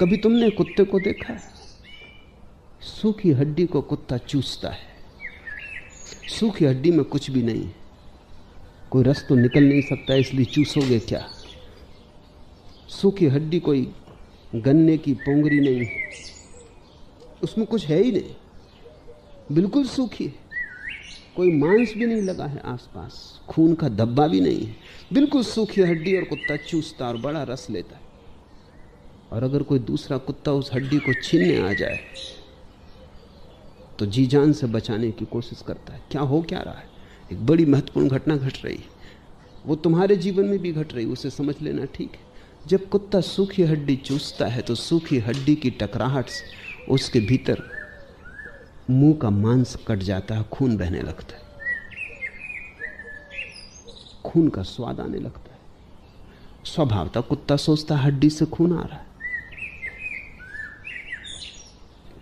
कभी तुमने कुत्ते को देखा है? सूखी हड्डी को कुत्ता चूसता है। सूखी हड्डी में कुछ भी नहीं है, कोई रस तो निकल नहीं सकता, इसलिए चूसोगे क्या? सूखी हड्डी कोई गन्ने की पोंगरी नहीं, उसमें कुछ है ही नहीं, बिल्कुल सूखी है। कोई मांस भी नहीं लगा है आसपास, खून का धब्बा भी नहीं है, बिल्कुल सूखी हड्डी, और कुत्ता चूसता और बड़ा रस लेता है। और अगर कोई दूसरा कुत्ता उस हड्डी को छीनने आ जाए तो जी जान से बचाने की कोशिश करता है। क्या रहा है? एक बड़ी महत्वपूर्ण घटना घट रही है, वो तुम्हारे जीवन में भी घट रही, उसे समझ लेना, ठीक है? जब कुत्ता सूखी हड्डी चूसता है तो सूखी हड्डी की टकराहट से उसके भीतर मुंह का मांस कट जाता है, खून बहने लगता है, खून का स्वाद आने लगता है। स्वभावतः कुत्ता सोचता है हड्डी से खून आ रहा है।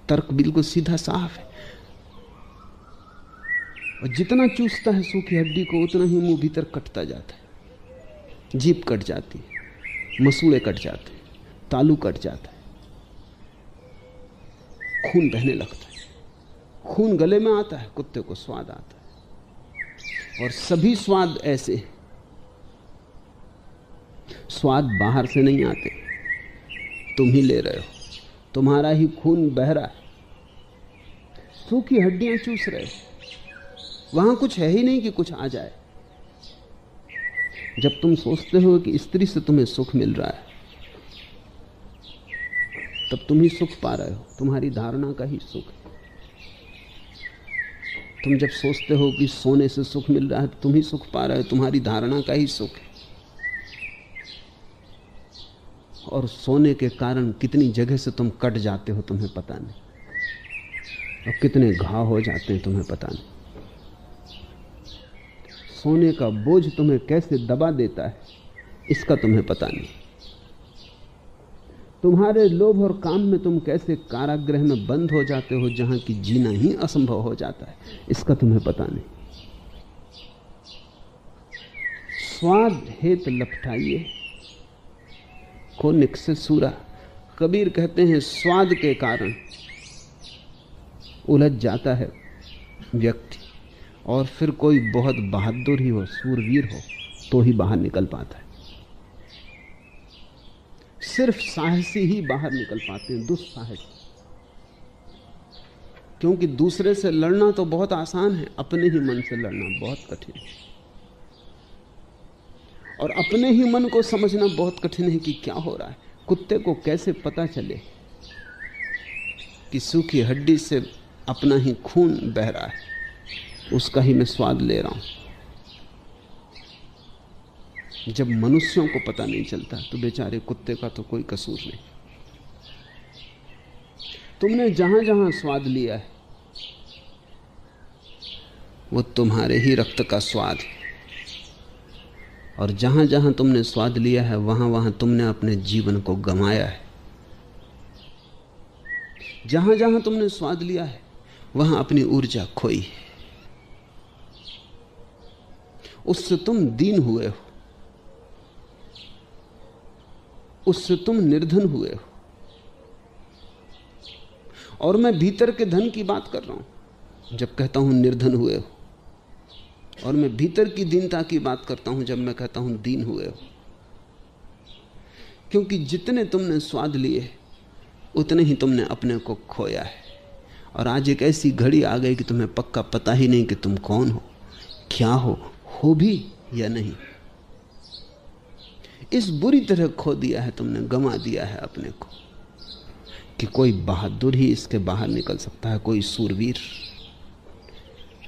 तर्क बिल्कुल सीधा साफ है। और जितना चूसता है सूखी हड्डी को, उतना ही मुंह भीतर कटता जाता है। जीभ कट जाती है, मसूड़े कट जाते हैं, तालू कट जाता है, खून बहने लगता है। खून गले में आता है, कुत्ते को स्वाद आता है। और सभी स्वाद ऐसे, स्वाद बाहर से नहीं आते, तुम ही ले रहे हो, तुम्हारा ही खून बह रहा है। सूखी हड्डियां चूस रहे हो, वहां कुछ है ही नहीं कि कुछ आ जाए। जब तुम सोचते हो कि स्त्री से तुम्हें सुख मिल रहा है, तब तुम ही सुख पा रहे हो, तुम्हारी धारणा का ही सुख है। तुम जब सोचते हो कि सोने से सुख मिल रहा है, तुम ही सुख पा रहे हो, तुम्हारी धारणा का ही सुख है। और सोने के कारण कितनी जगह से तुम कट जाते हो तुम्हें पता नहीं, और कितने घाव हो जाते हैं तुम्हें पता नहीं। सोने का बोझ तुम्हें कैसे दबा देता है, इसका तुम्हें पता नहीं। तुम्हारे लोभ और काम में तुम कैसे कारागृह में बंद हो जाते हो, जहां की जीना ही असंभव हो जाता है, इसका तुम्हें पता नहीं। स्वाद हेत लपटाइए को निकसे सूरा। कबीर कहते हैं स्वाद के कारण उलझ जाता है व्यक्ति, और फिर कोई बहुत बहादुर ही हो, सूरवीर हो, तो ही बाहर निकल पाता है। सिर्फ साहसी ही बाहर निकल पाते हैं, दुस्साहसी। क्योंकि दूसरे से लड़ना तो बहुत आसान है, अपने ही मन से लड़ना बहुत कठिन है। और अपने ही मन को समझना बहुत कठिन है कि क्या हो रहा है। कुत्ते को कैसे पता चले कि सूखी हड्डी से अपना ही खून बह रहा है, उसका ही मैं स्वाद ले रहा हूं। जब मनुष्यों को पता नहीं चलता तो बेचारे कुत्ते का तो कोई कसूर नहीं। तुमने जहां जहां स्वाद लिया है वो तुम्हारे ही रक्त का स्वाद है, और जहां जहां तुमने स्वाद लिया है वहां वहां तुमने अपने जीवन को गंवाया है। जहां जहां तुमने स्वाद लिया है वहां अपनी ऊर्जा खोई है, उससे तुम दीन हुए हो, उससे तुम निर्धन हुए हो। और मैं भीतर के धन की बात कर रहा हूं जब कहता हूं निर्धन हुए हो, और मैं भीतर की दीनता की बात करता हूं जब मैं कहता हूं दीन हुए हो। क्योंकि जितने तुमने स्वाद लिए उतने ही तुमने अपने को खोया है। और आज एक ऐसी घड़ी आ गई कि तुम्हें पक्का पता ही नहीं कि तुम कौन हो, क्या हो भी या नहीं। इस बुरी तरह खो दिया है तुमने, गंवा दिया है अपने को, कि कोई बहादुर ही इसके बाहर निकल सकता है, कोई सूरवीर।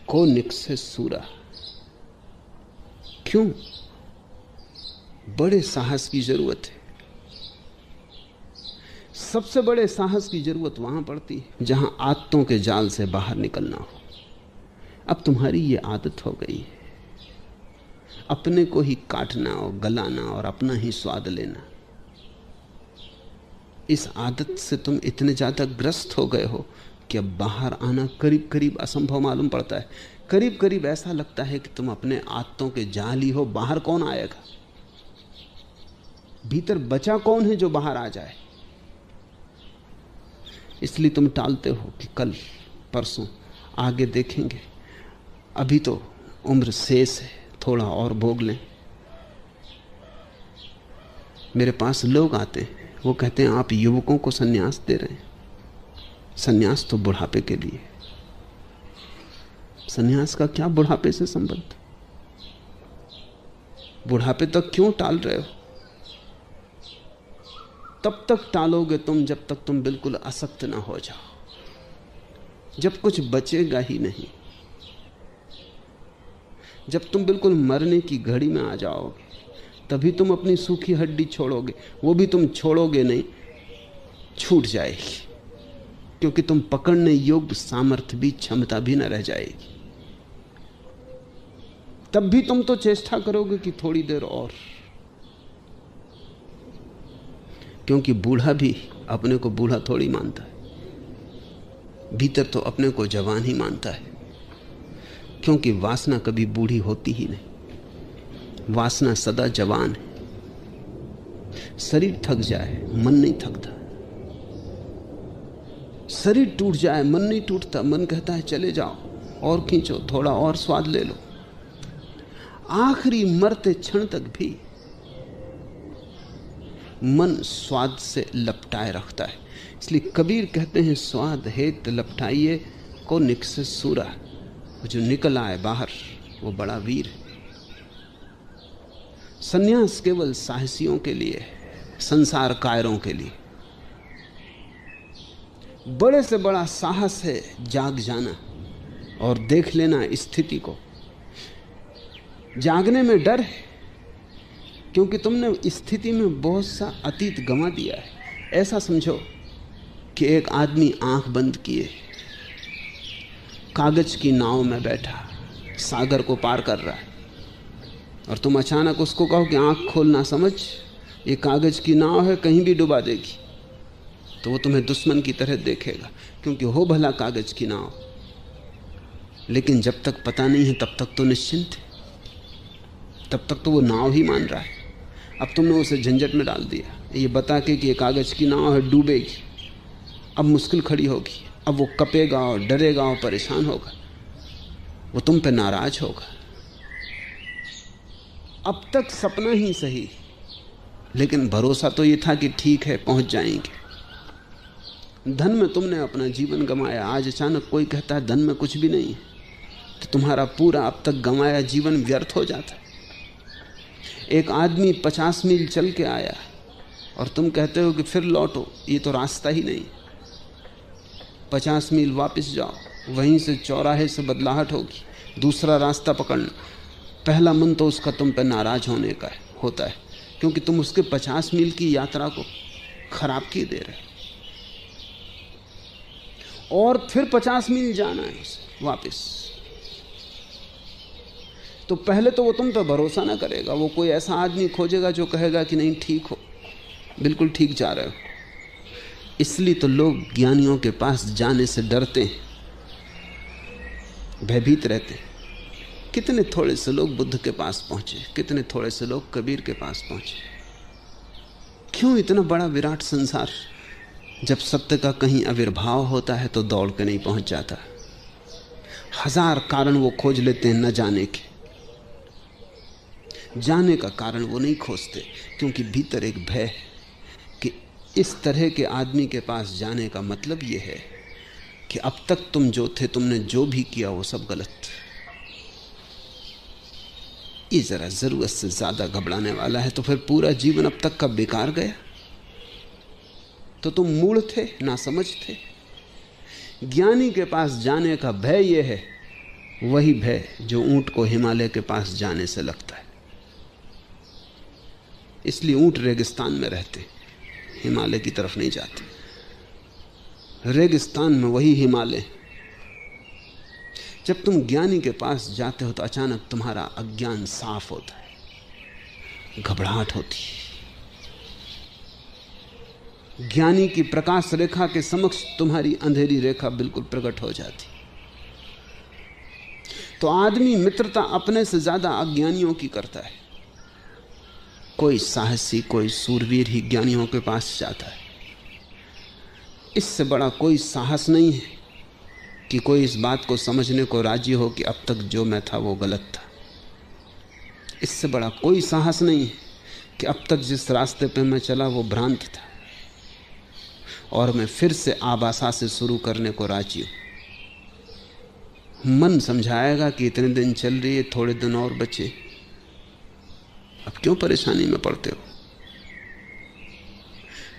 को निकसे सूरा। क्यों? बड़े साहस की जरूरत है। सबसे बड़े साहस की जरूरत वहां पड़ती है जहां आदतों के जाल से बाहर निकलना हो। अब तुम्हारी ये आदत हो गई है अपने को ही काटना और गलाना और अपना ही स्वाद लेना। इस आदत से तुम इतने ज्यादा ग्रस्त हो गए हो कि अब बाहर आना करीब करीब असंभव मालूम पड़ता है। करीब करीब ऐसा लगता है कि तुम अपने आदतों के जाल ही हो, बाहर कौन आएगा? भीतर बचा कौन है जो बाहर आ जाए? इसलिए तुम टालते हो कि कल परसों आगे देखेंगे। अभी तो उम्र शेष है, थोड़ा और भोग लें। मेरे पास लोग आते हैं, वो कहते हैं आप युवकों को सन्यास दे रहे हैं। सन्यास तो बुढ़ापे के लिए। सन्यास का क्या बुढ़ापे से संबंध? बुढ़ापे तक क्यों टाल रहे हो? तब तक टालोगे तुम जब तक तुम बिल्कुल असक्त ना हो जाओ, जब कुछ बचेगा ही नहीं, जब तुम बिल्कुल मरने की घड़ी में आ जाओगे, तभी तुम अपनी सूखी हड्डी छोड़ोगे। वो भी तुम छोड़ोगे नहीं, छूट जाएगी, क्योंकि तुम पकड़ने योग्य सामर्थ्य भी, क्षमता भी न रह जाएगी। तब भी तुम तो चेष्टा करोगे कि थोड़ी देर और, क्योंकि बूढ़ा भी अपने को बूढ़ा थोड़ी मानता है, भीतर तो अपने को जवान ही मानता है, क्योंकि वासना कभी बूढ़ी होती ही नहीं। वासना सदा जवान है। शरीर थक जाए, मन नहीं थकता। शरीर टूट जाए, मन नहीं टूटता। मन कहता है चले जाओ और खींचो, थोड़ा और स्वाद ले लो। आखिरी मरते क्षण तक भी मन स्वाद से लपटाए रखता है। इसलिए कबीर कहते हैं स्वाद हेत लपटाइए को निकसे सूरा। जो निकल आए बाहर वो बड़ा वीर है। सन्यास केवल साहसियों के लिए है, संसार कायरों के लिए। बड़े से बड़ा साहस है जाग जाना और देख लेना स्थिति को। जागने में डर है, क्योंकि तुमने स्थिति में बहुत सा अतीत गंवा दिया है। ऐसा समझो कि एक आदमी आंख बंद किए कागज की नाव में बैठा सागर को पार कर रहा है, और तुम अचानक उसको कहो कि आंख खोलना, समझ ये कागज की नाव है, कहीं भी डुबा देगी। तो वो तुम्हें दुश्मन की तरह देखेगा, क्योंकि हो भला कागज की नाव, लेकिन जब तक पता नहीं है तब तक तो निश्चिंत है, तब तक तो वो नाव ही मान रहा है। अब तुमने उसे झंझट में डाल दिया, ये बता के कि ये कागज की नाव है, डूबेगी। अब मुश्किल खड़ी होगी, अब वो कपेगा और डरेगा और परेशान होगा, वो तुम पे नाराज होगा। अब तक सपना ही सही, लेकिन भरोसा तो ये था कि ठीक है पहुंच जाएंगे। धन में तुमने अपना जीवन गंवाया, आज अचानक कोई कहता है धन में कुछ भी नहीं है, तो तुम्हारा पूरा अब तक गंवाया जीवन व्यर्थ हो जाता है। एक आदमी 50 मील चल के आया और तुम कहते हो कि फिर लौटो, ये तो रास्ता ही नहीं। 50 मील वापस जाओ, वहीं से चौराहे से बदलाहट होगी, दूसरा रास्ता पकड़ना। पहला मन तो उसका तुम पर नाराज होने का होता है, क्योंकि तुम उसके 50 मील की यात्रा को खराब किए दे रहे हो। और फिर 50 मील जाना है उसे वापस, तो पहले तो वो तुम पर भरोसा ना करेगा। वो कोई ऐसा आदमी खोजेगा जो कहेगा कि नहीं ठीक हो, बिल्कुल ठीक जा रहे हो। इसलिए तो लोग ज्ञानियों के पास जाने से डरते हैं, भयभीत रहते हैं। कितने थोड़े से लोग बुद्ध के पास पहुंचे, कितने थोड़े से लोग कबीर के पास पहुंचे। क्यों इतना बड़ा विराट संसार? जब सत्य का कहीं आविर्भाव होता है तो दौड़ के नहीं पहुंच जाता। हजार कारण वो खोज लेते हैं न जाने के, जाने का कारण वो नहीं खोजते, क्योंकि भीतर एक भय है कि इस तरह के आदमी के पास जाने का मतलब ये है कि अब तक तुम जो थे, तुमने जो भी किया वो सब गलत। ये जरा जरूरत से ज्यादा घबराने वाला है, तो फिर पूरा जीवन अब तक का बेकार गया। तो तुम मूढ़ थे, ना समझ थे। ज्ञानी के पास जाने का भय ये है, वही भय जो ऊंट को हिमालय के पास जाने से लगता है। इसलिए ऊंट रेगिस्तान में रहते, हिमालय की तरफ नहीं जाते। रेगिस्तान में वही हिमालय। जब तुम ज्ञानी के पास जाते हो तो अचानक तुम्हारा अज्ञान साफ होता है, घबराहट होती है। ज्ञानी की प्रकाश रेखा के समक्ष तुम्हारी अंधेरी रेखा बिल्कुल प्रकट हो जाती। तो आदमी मित्रता अपने से ज्यादा अज्ञानियों की करता है। कोई साहसी, कोई सूरवीर ही ज्ञानियों के पास जाता है। इससे बड़ा कोई साहस नहीं है कि कोई इस बात को समझने को राजी हो कि अब तक जो मैं था वो गलत था। इससे बड़ा कोई साहस नहीं है कि अब तक जिस रास्ते पे मैं चला वो भ्रांत था और मैं फिर से आबासा से शुरू करने को राजी हूं। मन समझाएगा कि इतने दिन चल रही है, थोड़े दिन और बचे, अब क्यों परेशानी में पड़ते हो,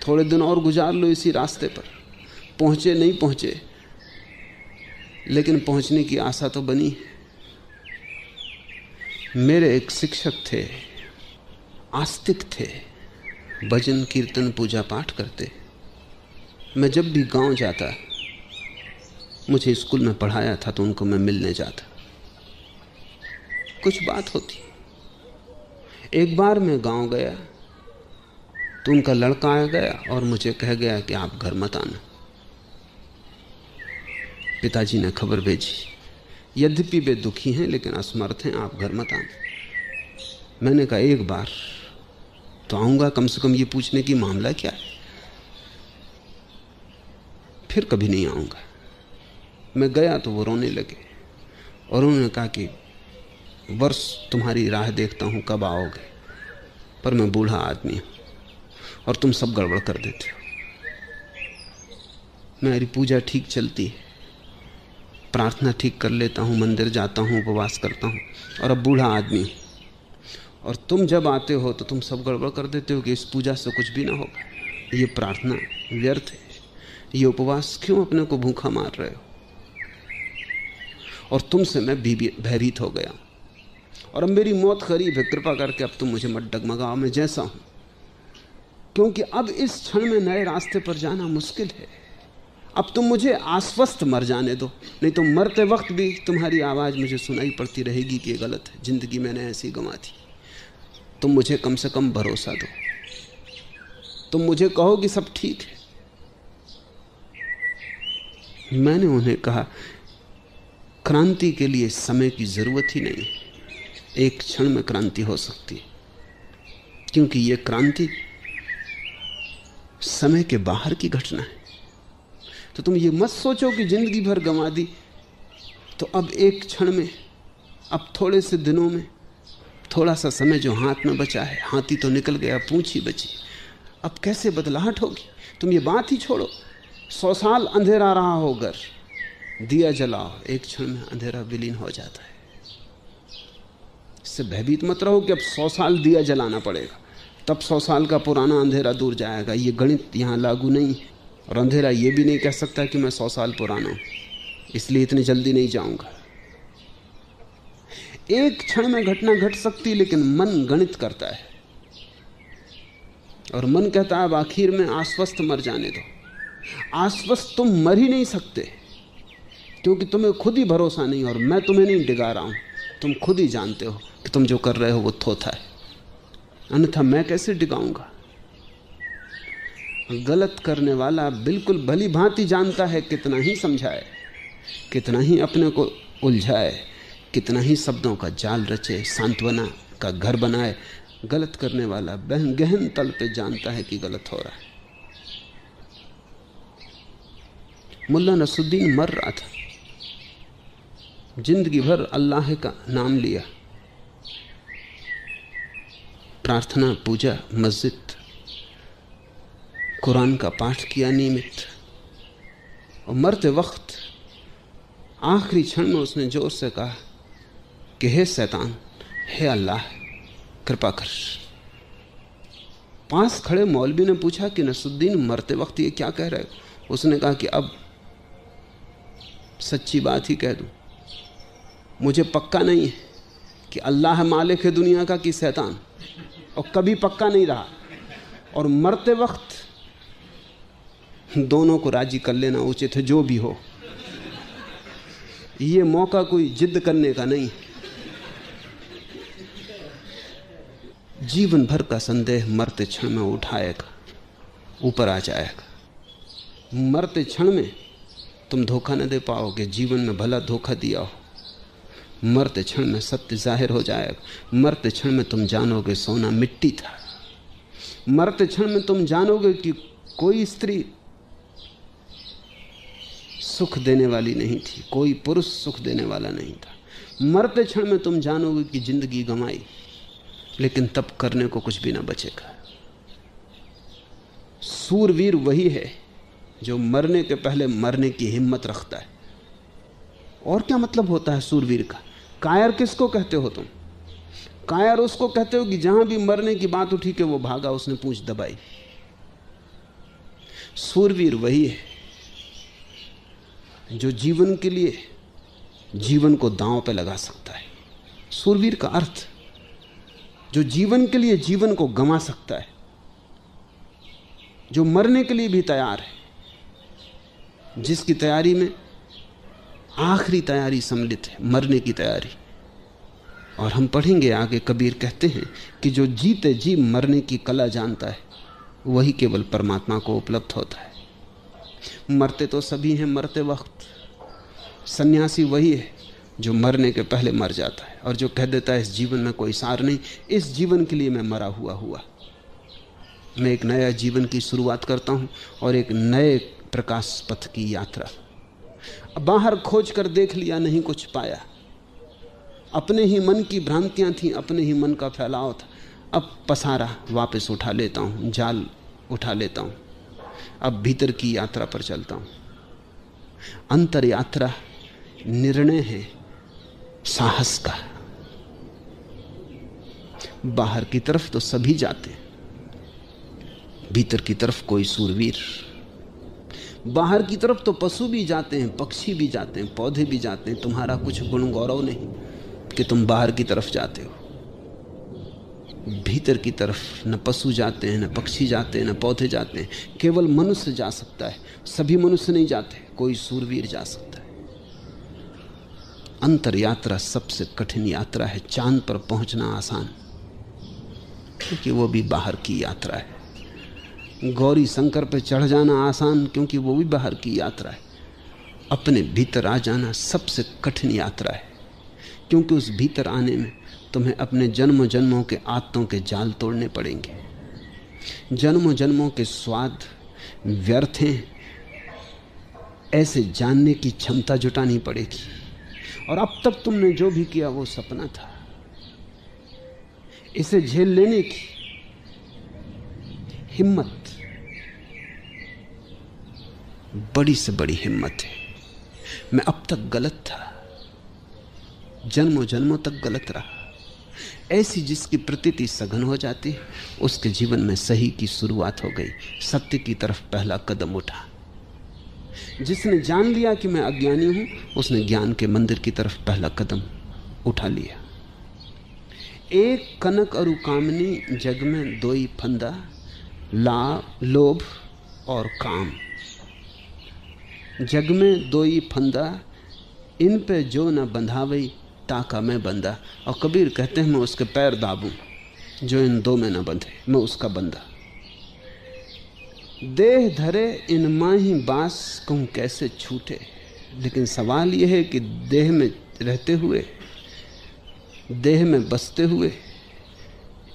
थोड़े दिन और गुजार लो इसी रास्ते पर। पहुंचे नहीं पहुंचे, लेकिन पहुंचने की आशा तो बनी है। मेरे एक शिक्षक थे, आस्तिक थे, भजन कीर्तन पूजा पाठ करते। मैं जब भी गांव जाता, मुझे स्कूल में पढ़ाया था तो उनको मैं मिलने जाता, कुछ बात होती। एक बार मैं गांव गया तो उनका लड़का आ गया और मुझे कह गया कि आप घर मत आना, पिताजी ने खबर भेजी, यद्यपि वे दुखी हैं लेकिन असमर्थ हैं, आप घर मत आना। मैंने कहा एक बार तो आऊंगा, कम से कम ये पूछने की मामला क्या है, फिर कभी नहीं आऊंगा। मैं गया तो वो रोने लगे और उन्होंने कहा कि वर्ष तुम्हारी राह देखता हूं, कब आओगे, पर मैं बूढ़ा आदमी हूं और तुम सब गड़बड़ कर देते हो। मेरी पूजा ठीक चलती है, प्रार्थना ठीक कर लेता हूं, मंदिर जाता हूं, उपवास करता हूं, और अब बूढ़ा आदमी हूं, और तुम जब आते हो तो तुम सब गड़बड़ कर देते हो कि इस पूजा से कुछ भी ना होगा, ये प्रार्थना व्यर्थ है, ये उपवास क्यों अपने को भूखा मार रहे हो, और तुमसे मैं भयभीत हो गया और अब मेरी मौत करीब है, कृपा करके अब तुम मुझे मत डगमगाओ, मैं जैसा हूं, क्योंकि अब इस क्षण में नए रास्ते पर जाना मुश्किल है। अब तुम मुझे आश्वस्त मर जाने दो, नहीं तो मरते वक्त भी तुम्हारी आवाज़ मुझे सुनाई पड़ती रहेगी कि ये गलत है, जिंदगी मैंने ऐसी गंवा दी। तुम मुझे कम से कम भरोसा दो, तुम मुझे कहो कि सब ठीक है। मैंने उन्हें कहा, क्रांति के लिए समय की जरूरत ही नहीं, एक क्षण में क्रांति हो सकती है, क्योंकि यह क्रांति समय के बाहर की घटना है। तो तुम ये मत सोचो कि जिंदगी भर गंवा दी, तो अब एक क्षण में, अब थोड़े से दिनों में, थोड़ा सा समय जो हाथ में बचा है, हाथी तो निकल गया, पूंछ ही बची, अब कैसे बदलाहट होगी। तुम ये बात ही छोड़ो, 100 साल अंधेरा रहा हो घर, दिया जलाओ, एक क्षण में अंधेरा विलीन हो जाता है। इससे भयभीत मत रहो कि अब 100 साल दिया जलाना पड़ेगा, तब 100 साल का पुराना अंधेरा दूर जाएगा। ये गणित यहाँ लागू नहीं है, और अंधेरा ये भी नहीं कह सकता कि मैं 100 साल पुराना हूँ, इसलिए इतनी जल्दी नहीं जाऊंगा। एक क्षण में घटना घट सकती है, लेकिन मन गणित करता है और मन कहता है अब आखिर में आश्वस्त मर जाने दो। आश्वस्त तुम मर ही नहीं सकते, क्योंकि तुम्हें खुद ही भरोसा नहीं, और मैं तुम्हें नहीं डिगा रहा हूं, तुम खुद ही जानते हो कि तुम जो कर रहे हो वो थोथा है, अन्यथा मैं कैसे डिगाऊंगा। गलत करने वाला बिल्कुल भली भांति जानता है, कितना ही समझाए, कितना ही अपने को उलझाए, कितना ही शब्दों का जाल रचे, सांत्वना का घर बनाए, गलत करने वाला गहन तल पे जानता है कि गलत हो रहा है। मुल्ला नसरुद्दीन मर रहा था, जिंदगी भर अल्लाह का नाम लिया, प्रार्थना, पूजा, मस्जिद, कुरान का पाठ किया नियमित, और मरते वक्त आखिरी क्षण में उसने जोर से कहा कि हे शैतान, हे अल्लाह, कृपा कर। पास खड़े मौलवी ने पूछा कि नसरुद्दीन मरते वक्त ये क्या कह रहे हो। उसने कहा कि अब सच्ची बात ही कह दूं, मुझे पक्का नहीं है कि अल्लाह मालिक है दुनिया का कि शैतान, और कभी पक्का नहीं रहा, और मरते वक्त दोनों को राजी कर लेना उचित है, जो भी हो। ये मौका कोई जिद करने का नहीं, जीवन भर का संदेह मरते क्षण में उठाएगा, ऊपर आ जाएगा। मरते क्षण में तुम धोखा न दे पाओगे, जीवन में भला धोखा दिया हो, मरते क्षण में सत्य जाहिर हो जाएगा। मरते क्षण में तुम जानोगे सोना मिट्टी था, मरते क्षण में तुम जानोगे कि कोई स्त्री सुख देने वाली नहीं थी, कोई पुरुष सुख देने वाला नहीं था। मरते क्षण में तुम जानोगे कि जिंदगी गंवाई, लेकिन तब करने को कुछ भी ना बचेगा। सूरवीर वही है जो मरने के पहले मरने की हिम्मत रखता है। और क्या मतलब होता है सूरवीर का? कायर किसको कहते हो तुम? कायर उसको कहते हो कि जहां भी मरने की बात उठी कि वो भागा, उसने पूंछ दबाई। सूरवीर वही है जो जीवन के लिए जीवन को दांव पे लगा सकता है। सूरवीर का अर्थ जो जीवन के लिए जीवन को गंवा सकता है, जो मरने के लिए भी तैयार है, जिसकी तैयारी में आखिरी तैयारी सम्मिलित है, मरने की तैयारी। और हम पढ़ेंगे आगे, कबीर कहते हैं कि जो जीते जी मरने की कला जानता है वही केवल परमात्मा को उपलब्ध होता है। मरते तो सभी हैं मरते वक्त। सन्यासी वही है जो मरने के पहले मर जाता है और जो कह देता है इस जीवन में कोई सार नहीं, इस जीवन के लिए मैं मरा हुआ मैं एक नया जीवन की शुरुआत करता हूं और एक नए प्रकाश पथ की यात्रा। बाहर खोज कर देख लिया, नहीं कुछ पाया। अपने ही मन की भ्रांतियां थीं, अपने ही मन का फैलाव था। अब पसारा वापस उठा लेता हूं, जाल उठा लेता हूं, अब भीतर की यात्रा पर चलता हूं। अंतर यात्रा निर्णय है साहस का। बाहर की तरफ तो सभी जाते हैं, भीतर की तरफ कोई सूरवीर। बाहर की तरफ तो पशु भी जाते हैं, पक्षी भी जाते हैं, पौधे भी जाते हैं। तुम्हारा कुछ गुण गौरव नहीं कि तुम बाहर की तरफ जाते हो। भीतर की तरफ न पशु जाते हैं, न पक्षी जाते हैं, न पौधे जाते हैं। केवल मनुष्य जा सकता है। सभी मनुष्य नहीं जाते, कोई सूरवीर जा सकता है। अंतर यात्रा सबसे कठिन यात्रा है। चांद पर पहुंचना आसान, क्योंकि वो भी बाहर की यात्रा है। गौरी शंकर पर चढ़ जाना आसान, क्योंकि वो भी बाहर की यात्रा है। अपने भीतर आ जाना सबसे कठिन यात्रा है, क्योंकि उस भीतर आने में तुम्हें अपने जन्मों जन्मों के आत्तों के जाल तोड़ने पड़ेंगे। जन्मों जन्मों के स्वाद व्यर्थ हैं, ऐसे जानने की क्षमता जुटानी पड़ेगी। और अब तक तुमने जो भी किया वो सपना था। इसे झेल लेने की हिम्मत बड़ी से बड़ी हिम्मत है। मैं अब तक गलत था, जन्मों जन्मों तक गलत रहा। ऐसी जिसकी प्रतीति सघन हो जाती, उसके जीवन में सही की शुरुआत हो गई, सत्य की तरफ पहला कदम उठा। जिसने जान लिया कि मैं अज्ञानी हूं, उसने ज्ञान के मंदिर की तरफ पहला कदम उठा लिया। एक कनक अरु कामनी जग में दोई फंदा, लोभ और काम। जग में दोई फंदा, इन पे जो न बंधावई, ताका मैं बंदा। और कबीर कहते हैं मैं उसके पैर दाबूं जो इन दो में न बंधे, मैं उसका बंदा। देह धरे इन माही बास, कहूं कैसे छूटे। लेकिन सवाल यह है कि देह में रहते हुए, देह में बसते हुए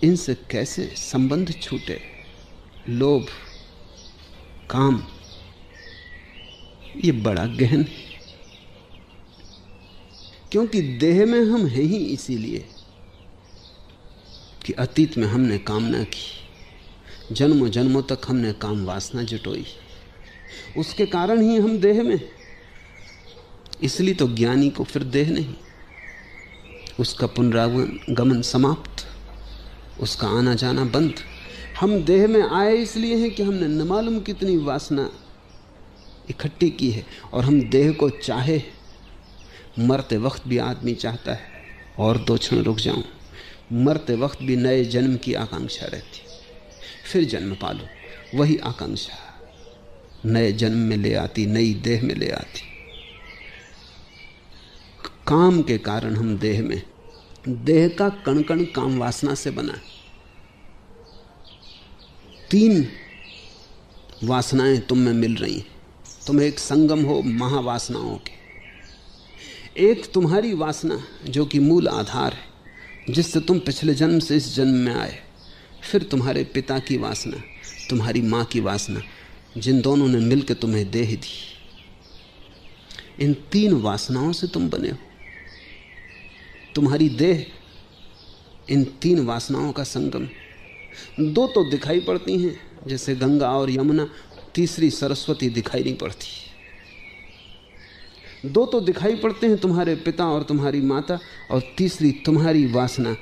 इनसे कैसे संबंध छूटे। लोभ, काम, ये बड़ा गहन है, क्योंकि देह में हम हैं ही इसीलिए कि अतीत में हमने कामना की, जन्मों जन्मों तक हमने काम वासना जुटोई, उसके कारण ही हम देह में। इसलिए तो ज्ञानी को फिर देह नहीं, उसका पुनरागमन समाप्त, उसका आना जाना बंद। हम देह में आए इसलिए हैं कि हमने न मालूम कितनी वासना इकट्ठी की है, और हम देह को चाहे। मरते वक्त भी आदमी चाहता है और 2 क्षण रुक जाऊं। मरते वक्त भी नए जन्म की आकांक्षा रहती, फिर जन्म पालो। वही आकांक्षा नए जन्म में ले आती, नई देह में ले आती। काम के कारण हम देह में, देह का कण कण काम वासना से बना है। 3 वासनाएं तुम में मिल रही हैं, तुम एक संगम हो महावासनाओं के। एक तुम्हारी वासना जो कि मूल आधार है, जिससे तुम पिछले जन्म से इस जन्म में आए। फिर तुम्हारे पिता की वासना, तुम्हारी माँ की वासना, जिन दोनों ने मिलकर तुम्हें देह दी। इन 3 वासनाओं से तुम बने हो। तुम्हारी देह इन 3 वासनाओं का संगम। 2 तो दिखाई पड़ती हैं, जैसे गंगा और यमुना, तीसरी सरस्वती दिखाई नहीं पड़ती। 2 तो दिखाई पड़ते हैं, तुम्हारे पिता और तुम्हारी माता, और तीसरी तुम्हारी वासना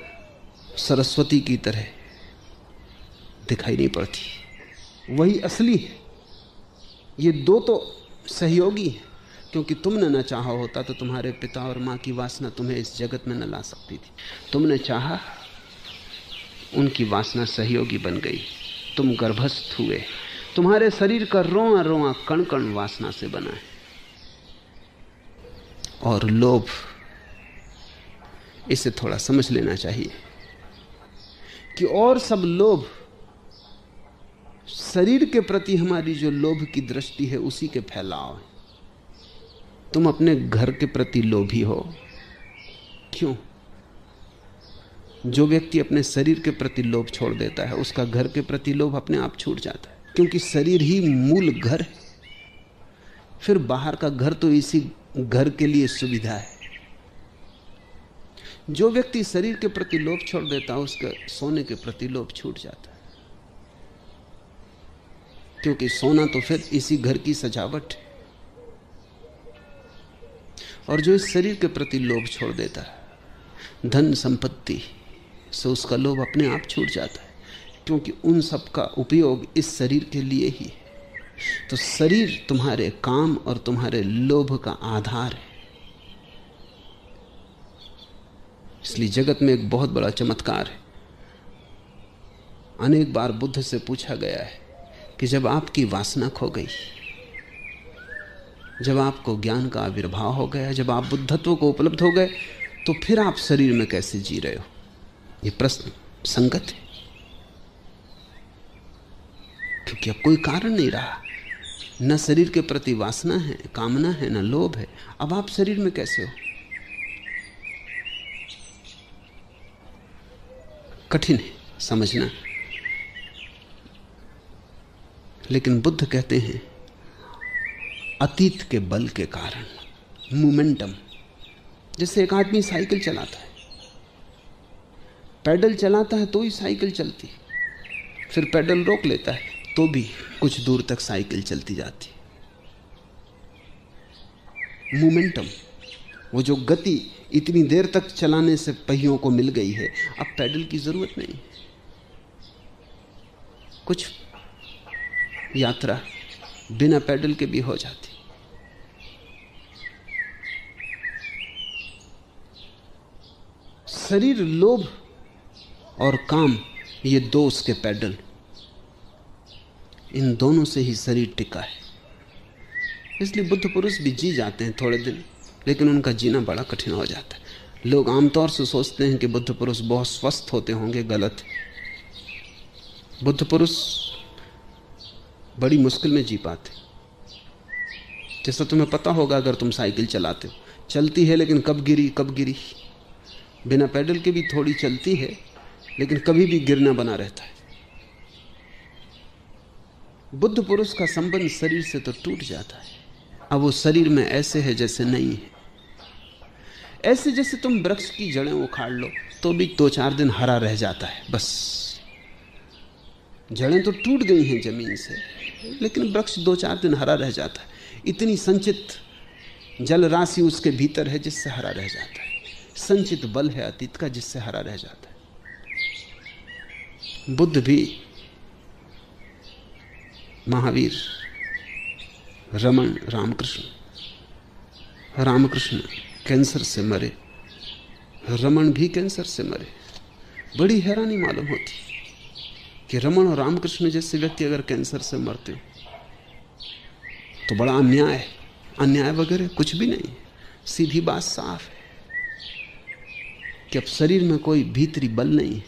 सरस्वती की तरह दिखाई नहीं पड़ती। वही असली है। ये 2 तो सहयोगी हैं, क्योंकि तुमने न चाहा होता तो तुम्हारे पिता और माँ की वासना तुम्हें इस जगत में न ला सकती थी। तुमने चाहा, उनकी वासना सहयोगी बन गई, तुम गर्भस्थ हुए। तुम्हारे शरीर का रोआ रोआ कण कण वासना से बना है। और लोभ, इसे थोड़ा समझ लेना चाहिए कि और सब लोभ, शरीर के प्रति हमारी जो लोभ की दृष्टि है उसी के फैलाव है। तुम अपने घर के प्रति लोभी हो। क्यों? जो व्यक्ति अपने शरीर के प्रति लोभ छोड़ देता है, उसका घर के प्रति लोभ अपने आप छूट जाता है, क्योंकि शरीर ही मूल घर है। फिर बाहर का घर तो इसी घर के लिए सुविधा है। जो व्यक्ति शरीर के प्रति लोभ छोड़ देता है, उसका सोने के प्रति लोभ छूट जाता है, क्योंकि सोना तो फिर इसी घर की सजावट है। और जो इस शरीर के प्रति लोभ छोड़ देता है, धन संपत्ति से उसका लोभ अपने आप छूट जाता है, क्योंकि उन सब का उपयोग इस शरीर के लिए ही है। तो शरीर तुम्हारे काम और तुम्हारे लोभ का आधार है। इसलिए जगत में एक बहुत बड़ा चमत्कार है। अनेक बार बुद्ध से पूछा गया है कि जब आपकी वासना खो गई, जब आपको ज्ञान का आविर्भाव हो गया, जब आप बुद्धत्व को उपलब्ध हो गए, तो फिर आप शरीर में कैसे जी रहे हो? ये प्रश्न संगत है, क्योंकि अब कोई कारण नहीं रहा। न शरीर के प्रति वासना है, कामना है, न लोभ है। अब आप शरीर में कैसे हो? कठिन है समझना। लेकिन बुद्ध कहते हैं अतीत के बल के कारण, मोमेंटम। जैसे एक आदमी साइकिल चलाता है, पैडल चलाता है तो ही साइकिल चलती, फिर पैडल रोक लेता है तो भी कुछ दूर तक साइकिल चलती जाती। मोमेंटम, वो जो गति इतनी देर तक चलाने से पहियों को मिल गई है, अब पैडल की जरूरत नहीं। कुछ यात्रा बिना पैडल के भी हो जाती। शरीर, लोभ और काम, ये 2 उसके पैडल, इन दोनों से ही शरीर टिका है। इसलिए बुद्ध पुरुष भी जी जाते हैं थोड़े दिन, लेकिन उनका जीना बड़ा कठिन हो जाता है। लोग आमतौर से सोचते हैं कि बुद्ध पुरुष बहुत स्वस्थ होते होंगे, गलत है। बुद्ध पुरुष बड़ी मुश्किल में जी पाते। जैसा तुम्हें पता होगा, अगर तुम साइकिल चलाते हो, चलती है लेकिन कब गिरी कब गिरी। बिना पैडल के भी थोड़ी चलती है, लेकिन कभी भी गिरना बना रहता है। बुद्ध पुरुष का संबंध शरीर से तो टूट जाता है। अब वो शरीर में ऐसे है जैसे नहीं है। ऐसे जैसे तुम वृक्ष की जड़ें उखाड़ लो तो भी 2-4 दिन हरा रह जाता है, बस। जड़ें तो टूट गई हैं जमीन से, लेकिन वृक्ष 2-4 दिन हरा रह जाता है। इतनी संचित जल राशि उसके भीतर है जिससे हरा रह जाता है। संचित बल है अतीत का जिससे हरा रह जाता है। बुद्ध भी, महावीर, रमन, रामकृष्ण कैंसर से मरे, रमन भी कैंसर से मरे। बड़ी हैरानी मालूम होती कि रमन और रामकृष्ण जैसे व्यक्ति अगर कैंसर से मरते हो तो बड़ा अन्याय है। अन्याय वगैरह कुछ भी नहीं, सीधी बात साफ है कि अब शरीर में कोई भीतरी बल नहीं है,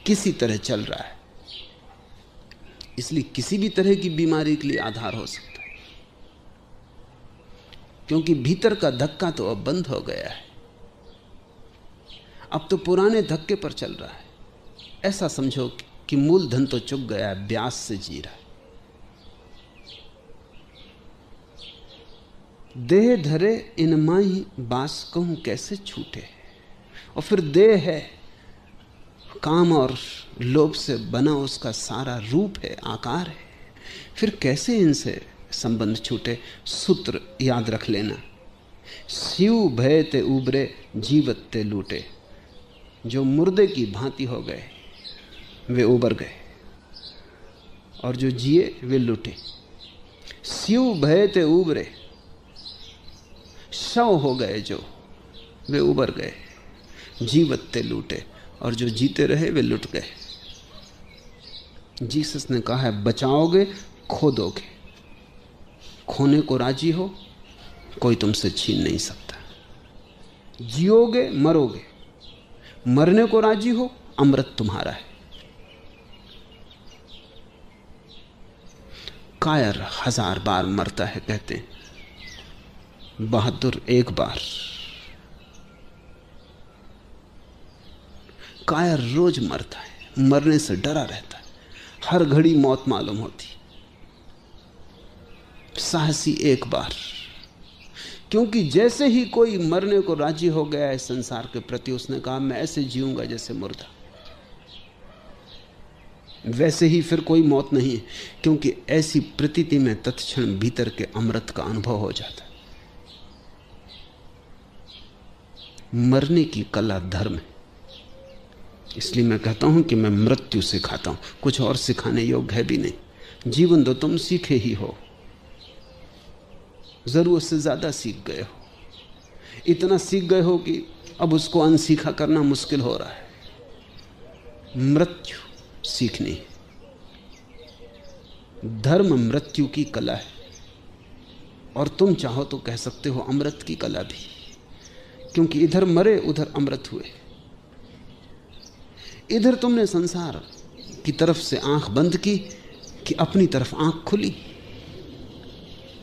किसी तरह चल रहा है। इसलिए किसी भी तरह की बीमारी के लिए आधार हो सकता है, क्योंकि भीतर का धक्का तो अब बंद हो गया है। अब तो पुराने धक्के पर चल रहा है। ऐसा समझो कि मूलधन तो चुक गया है, ब्याज से जी रहा है। देह धरे इन माही बास कहूं कैसे छूटे। और फिर देह है, काम और लोभ से बना उसका सारा रूप है, आकार है, फिर कैसे इनसे संबंध छूटे। सूत्र याद रख लेना, शिव भय ते उबरे जीवत ते लूटे। जो मुर्दे की भांति हो गए वे उबर गए, और जो जिए वे लूटे। शिव भय ते उबरे, शव हो गए जो, वे उबर गए। जीवत ते लूटे, और जो जीते रहे वे लुट गए। जीसस ने कहा है, बचाओगे खो दोगे। खोने को राजी हो, कोई तुमसे छीन नहीं सकता। जियोगे मरोगे, मरने को राजी हो, अमृत तुम्हारा है। कायर 1000 बार मरता है कहते हैं, बहादुर एक बार। कायर रोज मरता है, मरने से डरा रहता है, हर घड़ी मौत मालूम होती। साहसी एक बार, क्योंकि जैसे ही कोई मरने को राजी हो गया है संसार के प्रति, उसने कहा मैं ऐसे जीऊंगा जैसे मुर्दा। वैसे ही फिर कोई मौत नहीं है, क्योंकि ऐसी प्रतीति में तत्क्षण भीतर के अमृत का अनुभव हो जाता है। मरने की कला धर्म है। इसलिए मैं कहता हूं कि मैं मृत्यु सिखाता हूं, कुछ और सिखाने योग्य है भी नहीं। जीवन तो तुम सीखे ही हो, जरूरत से ज्यादा सीख गए हो। इतना सीख गए हो कि अब उसको अनसीखा करना मुश्किल हो रहा है। मृत्यु सीखनी है। धर्म मृत्यु की कला है, और तुम चाहो तो कह सकते हो अमृत की कला भी, क्योंकि इधर मरे उधर अमृत हुए। इधर तुमने संसार की तरफ से आंख बंद की कि अपनी तरफ आंख खुली,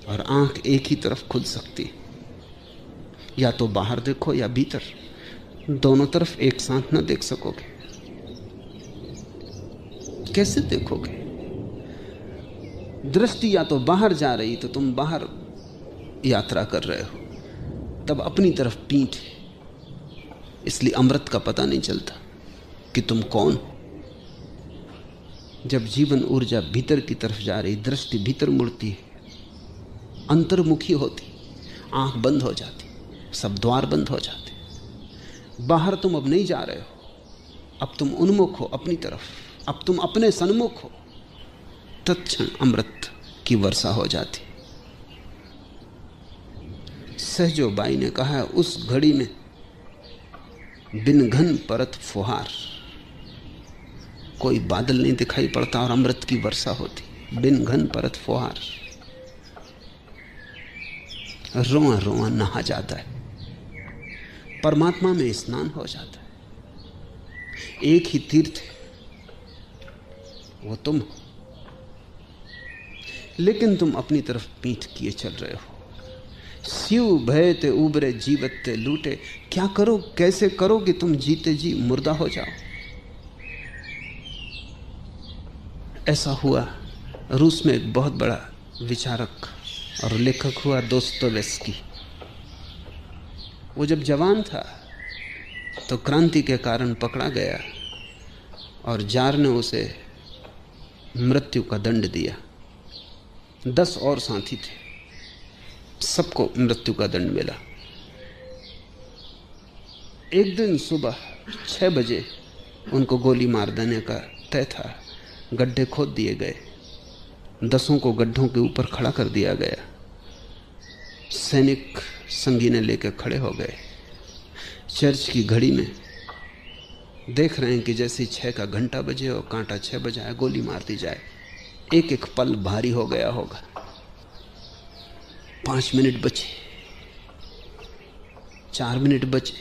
और आंख एक ही तरफ खुल सकती, या तो बाहर देखो या भीतर। दोनों तरफ एक साथ ना देख सकोगे। कैसे देखोगे? दृष्टि या तो बाहर जा रही तो तुम बाहर यात्रा कर रहे हो, तब अपनी तरफ पीठ है, इसलिए अमृत का पता नहीं चलता कि तुम कौन हो। जब जीवन ऊर्जा भीतर की तरफ जा रही, दृष्टि भीतर मुड़ती है, अंतर्मुखी होती, आंख बंद हो जाती, सब द्वार बंद हो जाते। बाहर तुम अब नहीं जा रहे हो, अब तुम उन्मुख हो अपनी तरफ, अब तुम अपने सन्मुख हो। तत्क्षण अमृत की वर्षा हो जाती। सहजो बाई ने कहा है, उस घड़ी में बिन घन परत फुहार, कोई बादल नहीं दिखाई पड़ता और अमृत की वर्षा होती। बिन घन परत फुहार, रोआ रोआ नहा जाता है, परमात्मा में स्नान हो जाता है। एक ही तीर्थ है, वो तुम हो, लेकिन तुम अपनी तरफ पीठ किए चल रहे हो। शिव भय ते उबरे जीवत ते लूटे। क्या करो, कैसे करो कि तुम जीते जी मुर्दा हो जाओ? ऐसा हुआ। रूस में एक बहुत बड़ा विचारक और लेखक हुआ दोस्तोयेवस्की। वो जब जवान था तो क्रांति के कारण पकड़ा गया और जार ने उसे मृत्यु का दंड दिया। 10 और साथी थे, सबको मृत्यु का दंड मिला। एक दिन सुबह 6 बजे उनको गोली मार देने का तय था। गड्ढे खोद दिए गए, 10 को गड्ढों के ऊपर खड़ा कर दिया गया। सैनिक संगीने लेकर खड़े हो गए। चर्च की घड़ी में देख रहे हैं कि जैसे 6 का घंटा बजे और कांटा 6 बजाए, गोली मार दी जाए। एक एक पल भारी हो गया होगा। 5 मिनट बचे, 4 मिनट बचे,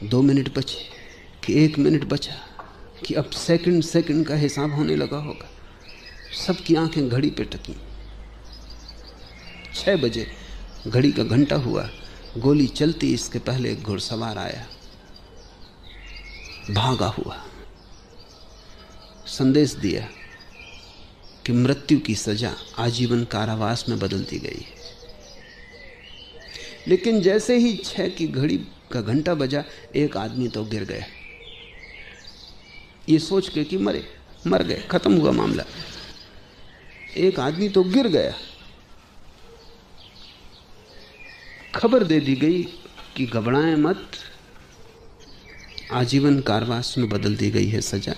2 मिनट बचे, कि 1 मिनट बचा, कि अब सेकंड सेकंड का हिसाब होने लगा होगा। सबकी आंखें घड़ी पे टकी। 6 बजे घड़ी का घंटा हुआ। गोली चलती इसके पहले एक घुड़सवार आया, भागा हुआ, संदेश दिया कि मृत्यु की सजा आजीवन कारावास में बदल दी गई है। लेकिन जैसे ही 6 की घड़ी का घंटा बजा, एक आदमी तो गिर गया, ये सोच के कि मर गए, खत्म हुआ मामला। एक आदमी तो गिर गया, खबर दे दी गई कि घबराएं मत, आजीवन कारावास में बदल दी गई है सजा।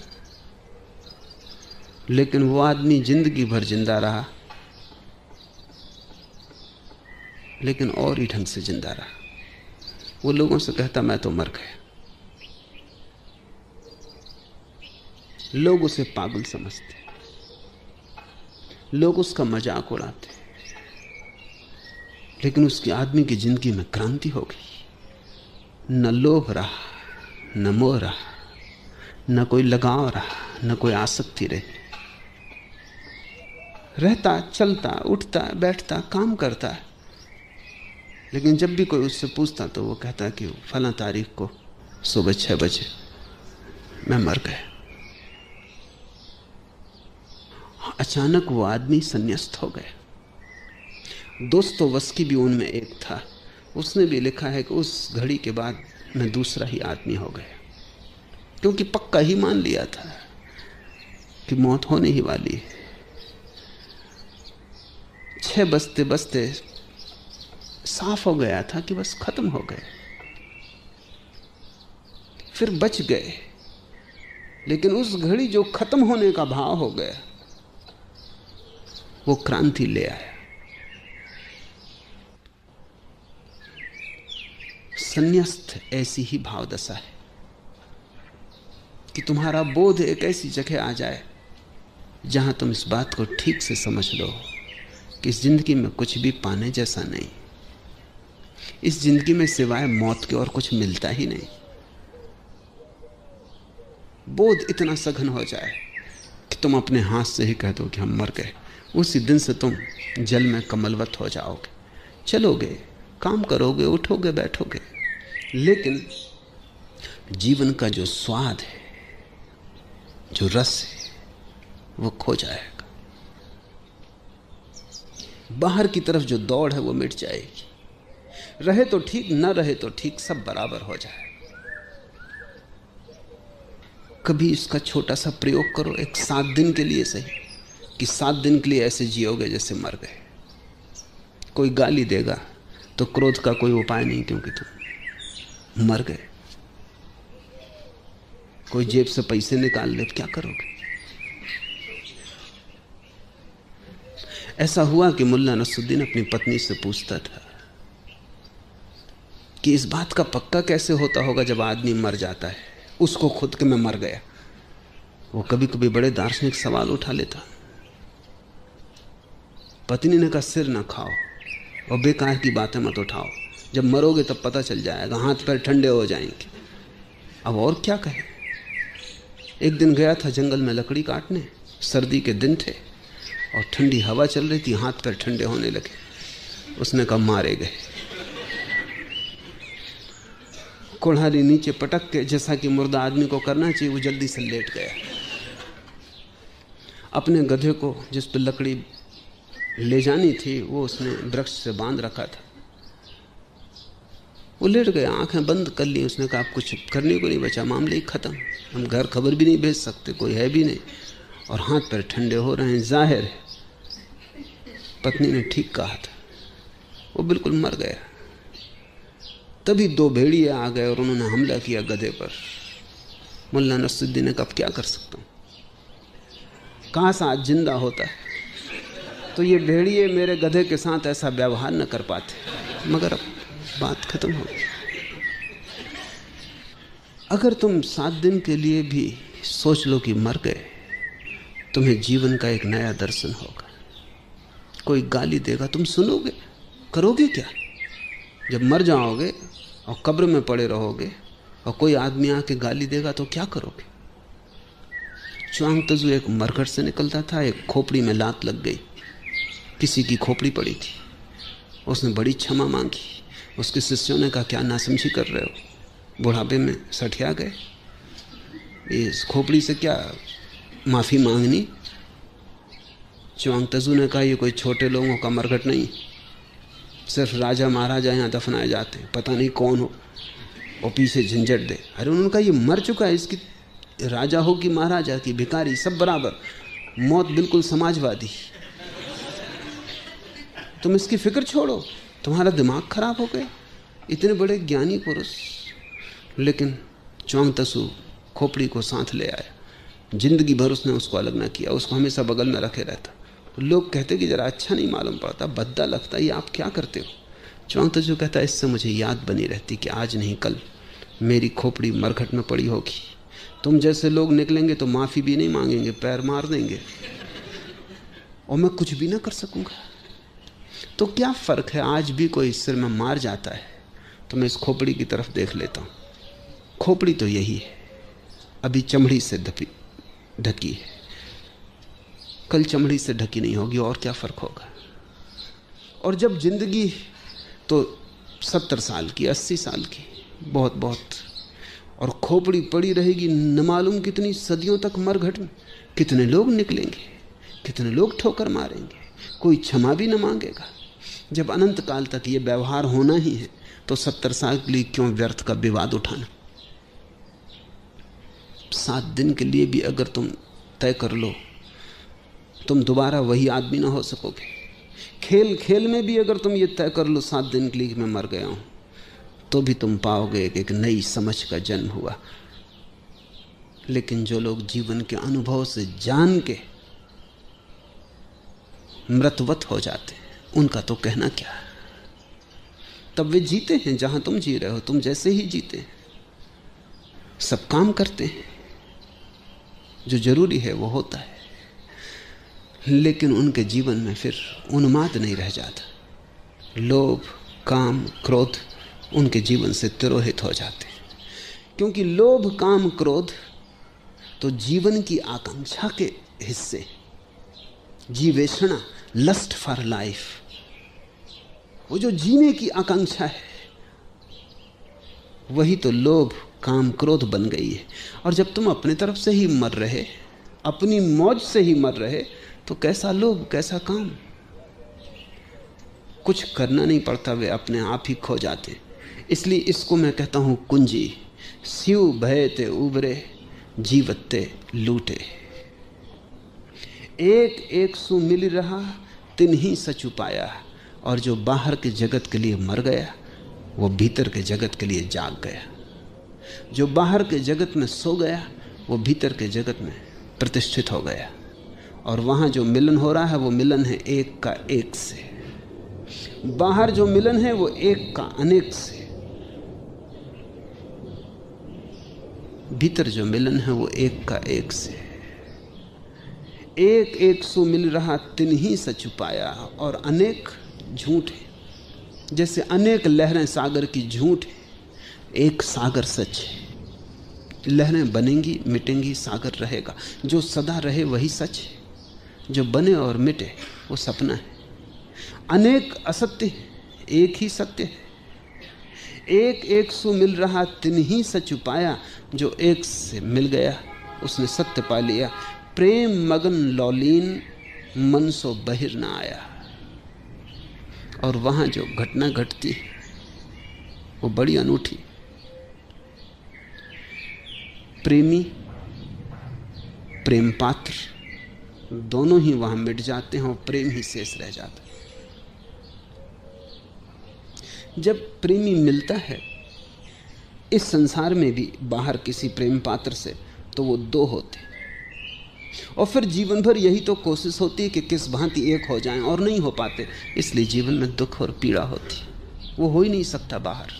लेकिन वो आदमी जिंदगी भर जिंदा रहा, लेकिन और ही ढंग से जिंदा रहा। वो लोगों से कहता मैं तो मर गया। लोग उसे पागल समझते, लोग उसका मजाक उड़ाते, लेकिन उसकी आदमी की जिंदगी में क्रांति हो गई। न लोभ रहा, न मोह रहा, न कोई लगाव रहा, न कोई आसक्ति रही। रहता, चलता, उठता, बैठता, काम करता, लेकिन जब भी कोई उससे पूछता तो वो कहता कि फला तारीख को सुबह 6 बजे मैं मर गया। अचानक वो आदमी संन्यास्त हो गया। दोस्तोवस्की भी उनमें एक था, उसने भी लिखा है कि उस घड़ी के बाद मैं दूसरा ही आदमी हो गया, क्योंकि पक्का ही मान लिया था कि मौत होने ही वाली है। 6 बजते बजते साफ हो गया था कि बस खत्म हो गए। फिर बच गए, लेकिन उस घड़ी जो खत्म होने का भाव हो गया वो क्रांति ले आया। संन्यास्त ऐसी ही भाव दशा है कि तुम्हारा बोध एक ऐसी जगह आ जाए जहां तुम इस बात को ठीक से समझ लो कि इस जिंदगी में कुछ भी पाने जैसा नहीं, इस जिंदगी में सिवाय मौत के और कुछ मिलता ही नहीं। बोध इतना सघन हो जाए कि तुम अपने हाथ से ही कह दो कि हम मर गए। उसी दिन से तुम जल में कमलवत हो जाओगे, चलोगे, काम करोगे, उठोगे, बैठोगे, लेकिन जीवन का जो स्वाद है, जो रस है, वो खो जाएगा। बाहर की तरफ जो दौड़ है वो मिट जाएगी। रहे तो ठीक, न रहे तो ठीक, सब बराबर हो जाए। कभी इसका छोटा सा प्रयोग करो, एक 7 दिन के लिए सही, कि 7 दिन के लिए ऐसे जियोगे जैसे मर गए। कोई गाली देगा तो क्रोध का कोई उपाय नहीं, क्योंकि तुम मर गए। कोई जेब से पैसे निकाल ले तो क्या करोगे? ऐसा हुआ कि मुल्ला नसरुद्दीन अपनी पत्नी से पूछता था कि इस बात का पक्का कैसे होता होगा जब आदमी मर जाता है, उसको खुद के मैं मर गया। वो कभी कभी बड़े दार्शनिक सवाल उठा लेता। पत्नी ने कहा सिर ना खाओ और बेकार की बातें मत उठाओ, जब मरोगे तब पता चल जाएगा, हाथ पैर ठंडे हो जाएंगे। अब और क्या कहे। एक दिन गया था जंगल में लकड़ी काटने, सर्दी के दिन थे और ठंडी हवा चल रही थी, हाथ पैर ठंडे होने लगे। उसने कहा मारे गए। कुल्हाड़ी नीचे पटक के, जैसा कि मुर्दा आदमी को करना चाहिए, वो जल्दी से लेट गया। अपने गधे को जिस पर लकड़ी ले जानी थी वो उसने वृक्ष से बांध रखा था, वो लेट गया, आंखें बंद कर ली। उसने कहा अब कुछ करने को नहीं बचा, मामले ही खत्म, हम घर खबर भी नहीं भेज सकते, कोई है भी नहीं, और हाथ पैर ठंडे हो रहे हैं, जाहिर है। पत्नी ने ठीक कहा था, वो बिल्कुल मर गया। तभी 2 भेड़िए आ गए और उन्होंने हमला किया गधे पर। मुल्ला नसरुद्दीन ने कहा अब क्या कर सकता हूँ, काश आज जिंदा होता है तो ये भेड़िए मेरे गधे के साथ ऐसा व्यवहार न कर पाते, मगर अब बात खत्म हो गई। अगर तुम 7 दिन के लिए भी सोच लो कि मर गए, तुम्हें जीवन का एक नया दर्शन होगा। कोई गाली देगा, तुम सुनोगे, करोगे क्या? जब मर जाओगे और कब्र में पड़े रहोगे और कोई आदमी आके गाली देगा तो क्या करोगे? च्वांग तजू एक मरघट से निकलता था, एक खोपड़ी में लात लग गई, किसी की खोपड़ी पड़ी थी, उसने बड़ी क्षमा मांगी। उसके शिष्यों ने कहा क्या नासमझी कर रहे हो, बुढ़ापे में सठिया गए, इस खोपड़ी से क्या माफी मांगनी? च्वांग ने कहा ये कोई छोटे लोगों का मरघट नहीं, सिर्फ राजा महाराजा यहाँ दफनाए जाते हैं, पता नहीं कौन हो और पीछे झंझट दे। अरे उन्होंने कहा ये मर चुका है, इसकी राजा हो कि महाराजा की भिखारी सब बराबर, मौत बिल्कुल समाजवादी। तुम इसकी फिक्र छोड़ो, तुम्हारा दिमाग खराब हो गया। इतने बड़े ज्ञानी पुरुष, लेकिन च्वांग खोपड़ी को साथ ले आया। जिंदगी भर उसने उसको अलग ना किया, उसको हमेशा बगल में रखे रहता। लोग कहते कि जरा अच्छा नहीं मालूम पड़ता, भद्दा लगता, ये आप क्या करते हो? च्वांग कहता है इससे मुझे याद बनी रहती कि आज नहीं कल मेरी खोपड़ी मरघट में पड़ी होगी। तुम जैसे लोग निकलेंगे तो माफ़ी भी नहीं मांगेंगे, पैर मार देंगे और मैं कुछ भी ना कर सकूंगा। तो क्या फ़र्क है, आज भी कोई सिर में मार जाता है तो मैं इस खोपड़ी की तरफ देख लेता हूँ। खोपड़ी तो यही है, अभी चमड़ी से ढकी है, कल चमड़ी से ढकी नहीं होगी, और क्या फ़र्क होगा। और जब जिंदगी तो 70 साल की, 80 साल की, बहुत बहुत, और खोपड़ी पड़ी रहेगी न मालूम कितनी सदियों तक मरघट में। कितने लोग निकलेंगे, कितने लोग ठोकर मारेंगे, कोई क्षमा भी न मांगेगा। जब अनंत काल तक ये व्यवहार होना ही है तो 70 साल के लिए क्यों व्यर्थ का विवाद उठाना। 7 दिन के लिए भी अगर तुम तय कर लो, तुम दोबारा वही आदमी ना हो सकोगे। खेल खेल में भी अगर तुम ये तय कर लो 7 दिन के लिए मैं मर गया हूं, तो भी तुम पाओगे कि एक नई समझ का जन्म हुआ। लेकिन जो लोग जीवन के अनुभव से जान के मृतवत हो जाते हैं, उनका तो कहना क्या। तब वे जीते हैं जहां तुम जी रहे हो, तुम जैसे ही जीते हैं, सब काम करते हैं, जो जरूरी है वो होता है, लेकिन उनके जीवन में फिर उन्माद नहीं रह जाता। लोभ, काम, क्रोध उनके जीवन से तिरोहित हो जाते हैं। क्योंकि लोभ, काम, क्रोध तो जीवन की आकांक्षा के हिस्से, जीवेषणा, लस्ट फॉर लाइफ, वो जो जीने की आकांक्षा है, वही तो लोभ, काम, क्रोध बन गई है। और जब तुम अपने तरफ से ही मर रहे, अपनी मौज से ही मर रहे, तो कैसा लोभ, कैसा काम। कुछ करना नहीं पड़ता, वे अपने आप ही खो जाते। इसलिए इसको मैं कहता हूं कुंजी। स्यू भय ते उबरे, जीवते लूटे। एक एक सु मिल रहा, तिन ही सच उपाया। और जो बाहर के जगत के लिए मर गया, वो भीतर के जगत के लिए जाग गया। जो बाहर के जगत में सो गया, वो भीतर के जगत में प्रतिष्ठित हो गया। और वहां जो मिलन हो रहा है, वो मिलन है एक का एक से। बाहर जो मिलन है वो एक का अनेक से, भीतर जो मिलन है वो एक का एक से। एक एक सो मिल रहा, तिन ही सच पाया। और अनेक झूठ है, जैसे अनेक लहरें सागर की झूठ है, एक सागर सच है। लहरें बनेंगी, मिटेंगी, सागर रहेगा। जो सदा रहे वही सच है, जो बने और मिटे वो सपना है। अनेक असत्य, एक ही सत्य है। एक एक सो मिल रहा, तिन ही सच पाया। जो एक से मिल गया उसने सत्य पा लिया। प्रेम मगन लौलीन, मन सो बहिर ना आया। और वहां जो घटना घटती है वो बड़ी अनूठी। प्रेमी, प्रेम पात्र दोनों ही वहां मिट जाते हैं और प्रेम ही शेष रह जाता है। जब प्रेमी मिलता है इस संसार में भी बाहर किसी प्रेम पात्र से, तो वो दो होते हैं। और फिर जीवन भर यही तो कोशिश होती है कि किस भांति एक हो जाएं, और नहीं हो पाते। इसलिए जीवन में दुख और पीड़ा होती, वो हो ही नहीं सकता बाहर।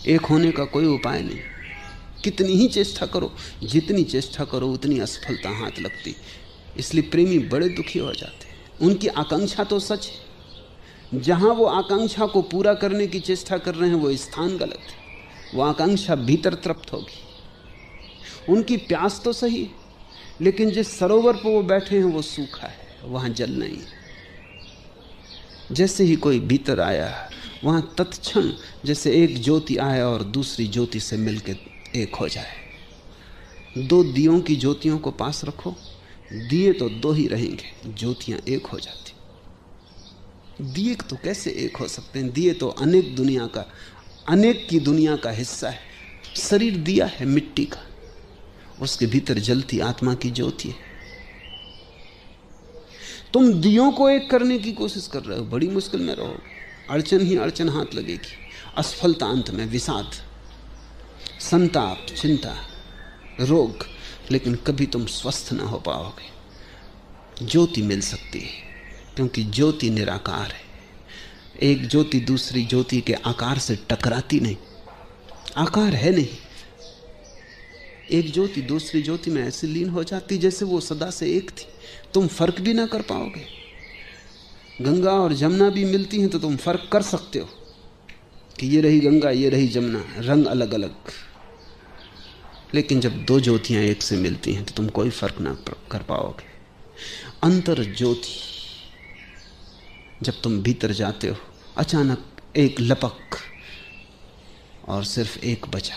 एक होने का कोई उपाय नहीं। कितनी ही चेष्टा करो, जितनी चेष्टा करो उतनी असफलता हाथ लगती। इसलिए प्रेमी बड़े दुखी हो जाते हैं। उनकी आकांक्षा तो सच है, जहां वो आकांक्षा को पूरा करने की चेष्टा कर रहे हैं वो स्थान गलत है। वो आकांक्षा भीतर तृप्त होगी। उनकी प्यास तो सही, लेकिन जिस सरोवर पर वो बैठे हैं वो सूखा है, वहां जल नहीं। जैसे ही कोई भीतर आया, वहां तत्क्षण जैसे एक ज्योति आए और दूसरी ज्योति से मिलकर एक हो जाए। दो दियों की ज्योतियों को पास रखो, दिए तो दो ही रहेंगे, ज्योतियां एक हो जाती। दिए तो कैसे एक हो सकते हैं? दिए तो अनेक दुनिया का, अनेक की दुनिया का हिस्सा है। शरीर दिया है मिट्टी का, उसके भीतर जलती आत्मा की ज्योति है। तुम दियों को एक करने की कोशिश कर रहे हो, बड़ी मुश्किल में रहोगे। अड़चन ही अड़चन हाथ लगेगी, असफलता अंत में, विषाद, संताप, चिंता, रोग, लेकिन कभी तुम स्वस्थ ना हो पाओगे। ज्योति मिल सकती है, क्योंकि ज्योति निराकार है। एक ज्योति दूसरी ज्योति के आकार से टकराती नहीं, आकार है नहीं। एक ज्योति दूसरी ज्योति में ऐसी लीन हो जाती जैसे वो सदा से एक थी, तुम फर्क भी ना कर पाओगे। गंगा और जमुना भी मिलती हैं तो तुम फर्क कर सकते हो कि ये रही गंगा, ये रही जमुना, रंग अलग अलग। लेकिन जब दो ज्योतियां एक से मिलती हैं तो तुम कोई फर्क ना कर पाओगे। अंतर ज्योति, जब तुम भीतर जाते हो, अचानक एक लपक और सिर्फ एक बचा।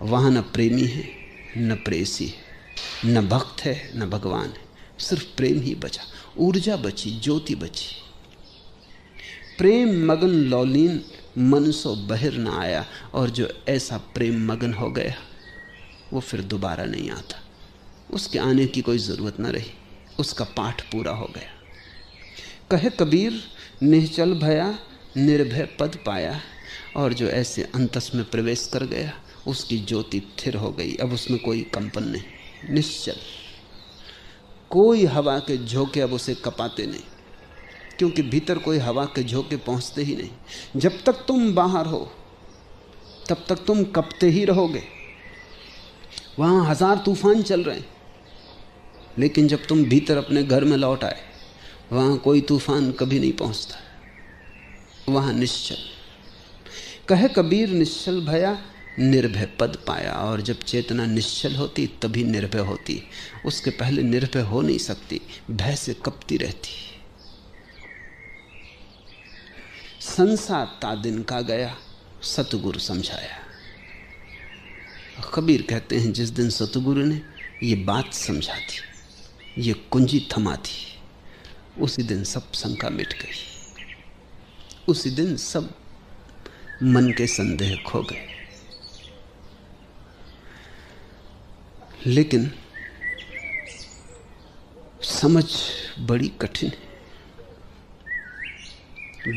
वहां न प्रेमी है, न प्रेसी है, न भक्त है, न भगवान है, सिर्फ प्रेम ही बचा। ऊर्जा बची, ज्योति बची। प्रेम मगन लौलीन मन सो बहिर न आया। और जो ऐसा प्रेम मगन हो गया वो फिर दोबारा नहीं आता। उसके आने की कोई जरूरत न रही, उसका पाठ पूरा हो गया। कहे कबीर निश्चल भया निर्भय पद पाया। और जो ऐसे अंतस में प्रवेश कर गया उसकी ज्योति स्थिर हो गई। अब उसमें कोई कंपन नहीं, निश्चल। कोई हवा के झोंके अब उसे कपाते नहीं, क्योंकि भीतर कोई हवा के झोंके पहुंचते ही नहीं। जब तक तुम बाहर हो तब तक तुम कपते ही रहोगे। वहां हजार तूफान चल रहे हैं, लेकिन जब तुम भीतर अपने घर में लौट आए वहां कोई तूफान कभी नहीं पहुंचता। वहां निश्चल। कहे कबीर निश्चल भया निर्भय पद पाया। और जब चेतना निश्चल होती तभी निर्भय होती, उसके पहले निर्भय हो नहीं सकती, भय से कपती रहती। संसार ता दिन का गया सतगुरु समझाया। कबीर कहते हैं जिस दिन सतगुरु ने ये बात समझा दी, ये कुंजी थमा दी, उसी दिन सब शंका मिट गई। उसी दिन सब मन के संदेह खो गए। लेकिन समझ बड़ी कठिन है।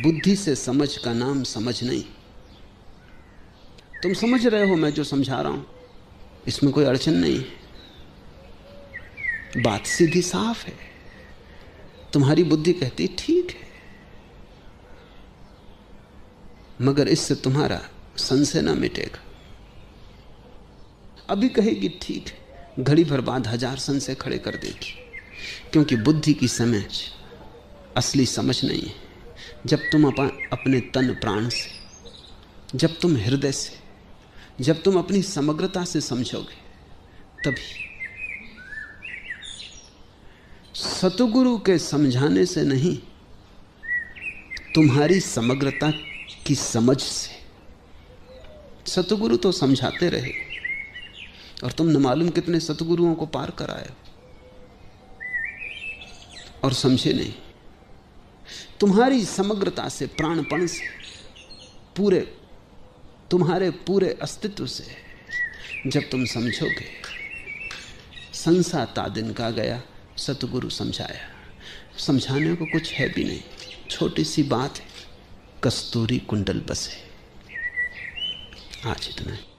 बुद्धि से समझ का नाम समझ नहीं। तुम समझ रहे हो मैं जो समझा रहा हूं, इसमें कोई अड़चन नहीं है, बात सीधी साफ है। तुम्हारी बुद्धि कहती ठीक है, मगर इससे तुम्हारा संशय ना मिटेगा। अभी कहेगी ठीक है, घड़ी भर बाद हजार संशय खड़े कर देगी, क्योंकि बुद्धि की समझ असली समझ नहीं है। जब तुम अपने तन प्राण से, जब तुम हृदय से, जब तुम अपनी समग्रता से समझोगे तभी। सतगुरु के समझाने से नहीं, तुम्हारी समग्रता की समझ से। सतगुरु तो समझाते रहे और तुम न मालूम कितने सतगुरुओं को पार कराए और समझे नहीं। तुम्हारी समग्रता से, प्राणपण से, तुम्हारे पूरे अस्तित्व से जब तुम समझोगे। संसार ता दिन का गया सतगुरु समझाया। समझाने को कुछ है भी नहीं, छोटी सी बात है, कस्तूरी कुंडल बसे। आज इतना है।